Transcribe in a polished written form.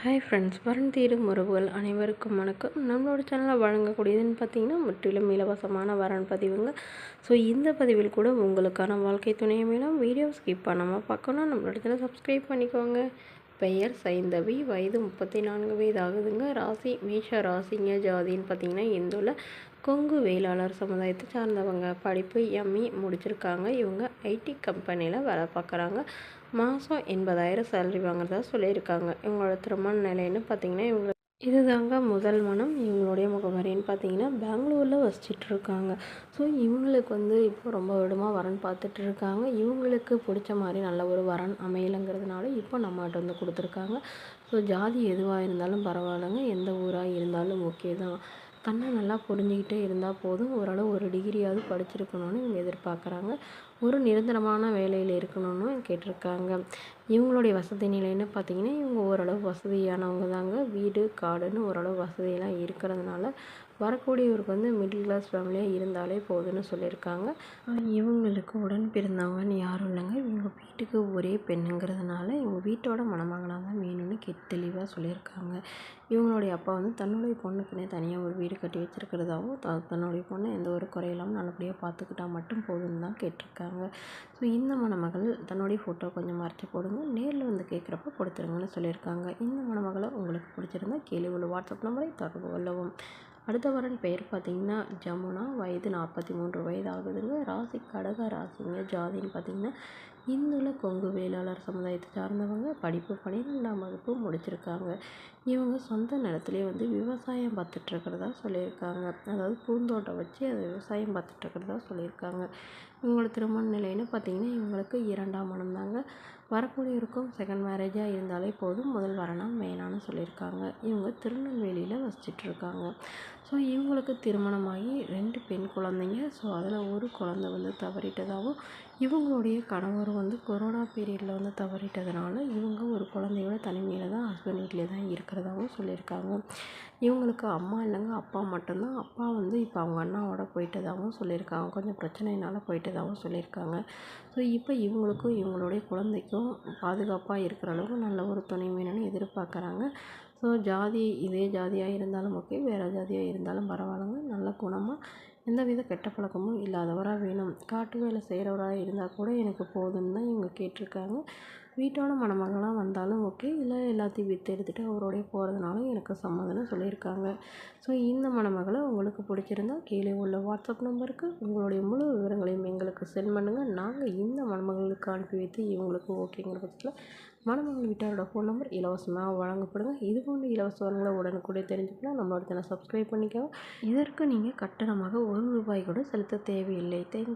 Hi friends, வரன் தேடும் உறவுகள் அனைவருக்கும் வணக்கம். நம்மளோட சேனலில் வழங்கக்கூடியதுன்னு பார்த்தீங்கன்னா முற்றிலும் இலவசமான வரன் பதிவுங்க. ஸோ இந்த பதிவில் கூட உங்களுக்கான வாழ்க்கை துணையை மேலும் வீடியோ ஸ்கிப் பண்ணாமல் பார்க்கணும். நம்மளோட சேனல் சப்ஸ்கிரைப் பண்ணிக்கோங்க. பெயர் சைந்தவி, வயது 34 வயது ஆகுதுங்க. ராசி மேஷ ராசிங்க. ஜாதின்னு பார்த்தீங்கன்னா இந்துல கொங்கு வேளாளர் சமுதாயத்தை சார்ந்தவங்க. படிப்பு எம்இ முடிச்சிருக்காங்க. இவங்க ஐடி கம்பெனியில் வேலை பார்க்குறாங்க. மாதம் 80,000 சேலரி வாங்குறதா சொல்லியிருக்காங்க. இவங்களோட திருமண நிலைன்னு பார்த்தீங்கன்னா இதுதாங்க முதல் மனம். இவங்களுடைய முகவரின்னு பார்த்தீங்கன்னா பெங்களூரில் வசிச்சுட்டு இருக்காங்க. ஸோ இவங்களுக்கு இப்போ ரொம்ப வருடமாக வரன் பார்த்துட்டு இருக்காங்க. இவங்களுக்கு பிடிச்ச மாதிரி நல்ல ஒரு வரன் அமையலைங்கிறதுனால இப்போ நம்மகிட்ட கொடுத்துருக்காங்க. ஸோ ஜாதி எதுவாக இருந்தாலும் பரவாயில்லைங்க, எந்த ஊராக இருந்தாலும் ஓகே தான். தன்னை நல்லா புரிஞ்சுக்கிட்டே இருந்தால் போதும். ஓரளவு ஒரு டிகிரியாவது படிச்சிருக்கணும்னு இவங்க எதிர்பார்க்குறாங்க. ஒரு நிரந்தரமான வேலையில் இருக்கணும்னு கேட்டிருக்காங்க. இவங்களுடைய வசதி நிலைன்னு பார்த்தீங்கன்னா இவங்க ஓரளவு வசதியானவங்க தாங்க. வீடு காடுன்னு ஓரளவு வசதியெல்லாம் இருக்கிறதுனால வரக்கூடியவருக்கு மிடில் கிளாஸ் ஃபேமிலியாக இருந்தாலே போதும்னு சொல்லியிருக்காங்க. இவங்களுக்கு உடன் பிறந்தவங்கன்னு யாரும் இல்லைங்க. இவங்க வீட்டுக்கு ஒரே பெண்ணுங்கிறதுனால இவங்க வீட்டோட மணமகனாக தான் வேணும்னு தெளிவாக சொல்லியிருக்காங்க. இவங்களுடைய அப்பா தன்னுடைய பொண்ணுக்குன்னே தனியாக ஒரு வீடு கட்டி வச்சுருக்கிறதாவும், தன்னுடைய பொண்ணை எந்த ஒரு குறையில்லாமல் நல்லபடியாக பார்த்துக்கிட்டா மட்டும் போதும்னு தான் கேட்டிருக்காங்க. ஸோ இந்த மணமகள் தன்னுடைய ஃபோட்டோ கொஞ்சம் மறைச்சி போடுங்க, நேரில் கேட்குறப்ப கொடுத்துருங்கன்னு சொல்லியிருக்காங்க. இந்த மணமகளை உங்களுக்கு பிடிச்சிருந்தா கீழே உள்ள வாட்ஸ்அப் நம்பரை தொடர்பு கொள்ளவும். அடுத்த வரன் பெயர் பார்த்தீங்கன்னா ஜமுனா, வயது 43 வயது ஆகுதுங்க. ராசி கடக ராசிங்க. ஜாதின்னு பார்த்தீங்கன்னா இந்துல கொங்கு வேளாளர் சமுதாயத்தை சார்ந்தவங்க. படிப்பு 12ஆம் வகுப்பு முடிச்சிருக்காங்க. இவங்க சொந்த நிலத்துலேயே விவசாயம் பார்த்துட்ருக்கிறதா சொல்லியிருக்காங்க. அதாவது பூந்தோட்டம் வச்சு அதை விவசாயம் பார்த்துட்ருக்கிறதா சொல்லியிருக்காங்க. இவங்களோட திருமண நிலைன்னு பார்த்தீங்கன்னா இவங்களுக்கு 2ஆம் மனம் தாங்க. வரக்கூடியவருக்கும் செகண்ட் மேரேஜாக இருந்தாலே போதும், முதல் வரணும் வேணான்னு சொல்லியிருக்காங்க. இவங்க திருநெல்வேலியில் வசிச்சிட்ருக்காங்க. ஸோ இவங்களுக்கு திருமணமாகி 2 பெண் குழந்தைங்க. ஸோ அதில் ஒரு குழந்தை தவறிட்டதாகவும், இவங்களுடைய கணவர் கொரோனா பீரியடில் தவறிட்டதுனால இவங்க ஒரு குழந்தையோட தனிமையில் தான் ஹஸ்பண்ட் வீட்டிலே தான் இருக்கிறதாகவும் சொல்லியிருக்காங்க. இவங்களுக்கு அம்மா இல்லைங்க, அப்பா மட்டும்தான். அப்பா இப்போ அவங்க அண்ணாவோட போயிட்டதாகவும் சொல்லியிருக்காங்க. கொஞ்சம் பிரச்சனையினால் போயிட்டதாகவும் சொல்லியிருக்காங்க. ஸோ இப்போ இவங்களுக்கும் இவங்களுடைய குழந்தைக்கும் பாதுகாப்பாக இருக்கிற அளவுக்கு நல்ல ஒரு துணை வேணும்னு எதிர்பார்க்குறாங்க. ஸோ ஜாதி இதே ஜாதியாக இருந்தாலும் ஓகே, வேறு ஜாதியாக இருந்தாலும் பரவாயில்லைங்க. நல்ல குணமாக எந்தவித கெட்ட பழக்கமும் இல்லாதவராக வேணும். காட்டு வேலை செய்கிறவராக இருந்தால் கூட எனக்கு போதும்னு தான் இவங்க கேட்டிருக்காங்க. வீட்டோட மணமகளாக வந்தாலும் ஓகே, இல்லை எல்லாத்தையும் விற்று எடுத்துகிட்டு அவரோடைய போகிறதுனாலும் எனக்கு சம்மதம்னு சொல்லியிருக்காங்க. ஸோ இந்த மணமகளை உங்களுக்கு பிடிச்சிருந்தா கீழே உள்ள வாட்ஸ்அப் நம்பருக்கு உங்களுடைய முழு விவரங்களையும் எங்களுக்கு சென்ட் பண்ணுங்கள். நாங்கள் இந்த மணமகளுக்கு அனுப்பி வைத்து இவங்களுக்கு ஓகேங்கிற பட்சத்தில் மணமகள் வீட்டாரோட ஃபோன் நம்பர் இலவசமாக வழங்கப்படுங்க. இது போன்ற இலவச வரங்களை உடனுக்குடைய தெரிஞ்சுக்கலாம் நம்மளோட சேனல் சப்ஸ்கிரைப் பண்ணிக்கோங்க. இதற்கு நீங்கள் கட்டணமாக ₹1 கூட செலுத்த தேவையில்லை. தேங்க்யூ.